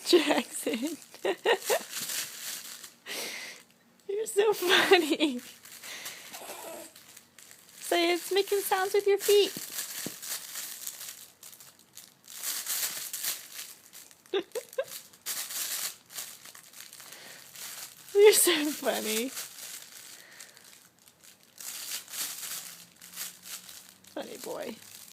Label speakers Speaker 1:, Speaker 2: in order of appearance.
Speaker 1: Jackson. You're so funny. Say it's making sounds with your feet. You're so funny. Funny boy.